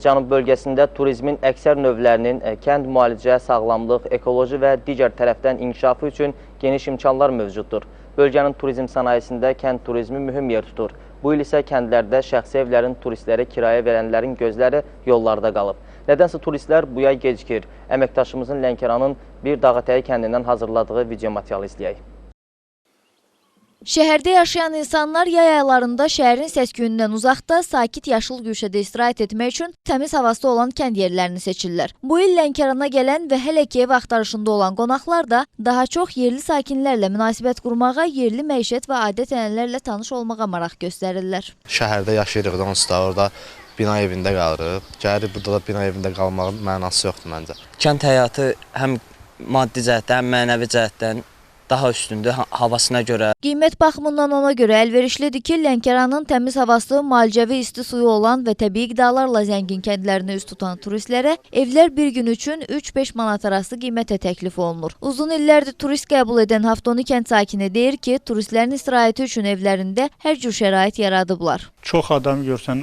Cənub bölgəsində turizmin əksər növlərinin kənd müalicə, sağlamlıq, ekoloji və digər tərəfdən inkişafı üçün geniş imkanlar mövcuddur. Bölgənin turizm sənayesində kənd turizmi mühüm yer tutur. Bu il isə kəndlərdə şəxsi evlərin turistlərə kirayə verənlərin gözləri yollarda qalıb. Nədənsə turistlər bu yay gecikir. Əməkdaşımızın Lənkəranın bir Dağətəyi kəndindən hazırladığı video materialı izləyək. Şəhərdə yaşayan insanlar yay aylarında şəhərin səs-küyündən uzaqda, sakit yaşıl güşədə istirahət etmək üçün təmiz havası olan kənd yerlərini seçirlər. Bu il Lənkərana gələn və hələ ki ev axtarışında olan qonaqlar da daha çox yerli sakinlərlə münasibət qurmağa, yerli məişət və adət-ənənələrlə tanış olmağa maraq göstərirlər. Şəhərdə yaşayırıq da onsuz da orada bina evində qalırıq. Gəlirik burada da bina evində qalmağın mənası yoxdur məncə. Kənd həyatı həm maddi cəhətdən, həm mənəvi cəhətdən daha üstündür havasına görə. Qiymət baxımından ona görə əlverişlidir ki, Lənkəranın təmiz havası, müalicəvi isti suyu olan və təbii qidalarla zəngin kəndlərini üst tutan turistlərə evlər bir gün üçün 3-5 manat arası qiymətə təklif olunur. Uzun illərdir turist qəbul edən Haftoni kənd sakini deyir ki, turistlərin istirahəti üçün evlərində hər cür şərait yaradıblar. Çox adam görsən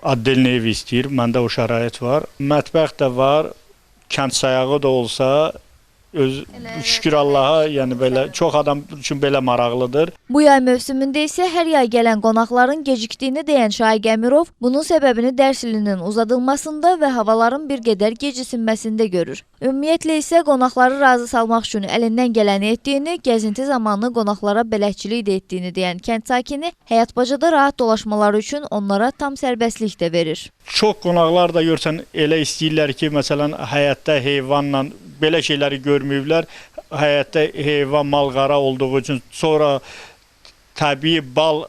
addelini ev istəyir, məndə o şərait var. Mətbəx də var, kənd sayağı da olsa, şükür Allaha, yəni belə çox adam üçün belə maraqlıdır. Bu yay mövsümündə isə hər yay gələn qonaqların gecikdiyini deyən Şaiq Əmirov bunun səbəbini dərs ilinin uzadılmasında və havaların bir qədər gecisinməsində görür. Ümumiyyətlə isə qonaqları razı salmaq üçün əlindən gələni etdiyini, gəzinti zamanı qonaqlara bələdçilik də etdiyini deyən kənd sakini həyat bacada rahat dolaşmaları üçün onlara tam sərbəstlik də verir. Çox qonaqlar da görsən elə istəyirlər ki, məsələn həyətdə heyvanla belə şeyləri görməyiblər. Həyətdə heyvan, mal-qara olduğu üçün sonra təbii bal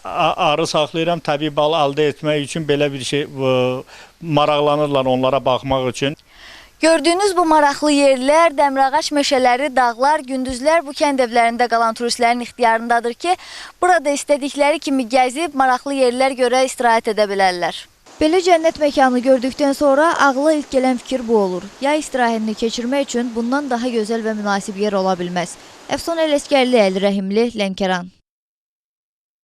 arı saxlayıram, təbii bal əldə etmək üçün belə bir şey maraqlanırlar onlara baxmaq üçün. Gördüyünüz bu maraqlı yerlər, dəmrağaç meşələri, dağlar, gündüzlər bu kənd evlərində qalan turistlərin ixtiyarındadır ki, burada istədikləri kimi gəzib maraqlı yerlər görə istirahət edə bilərlər. Belə cənnət məkanı gördükdən sonra ağla ilk gələn fikir bu olur. Yay istirahətini keçirmək üçün bundan daha gözəl və münasib yer ola bilməz. Əfson Ələskərli, Əli Rəhimli, Lənkəran.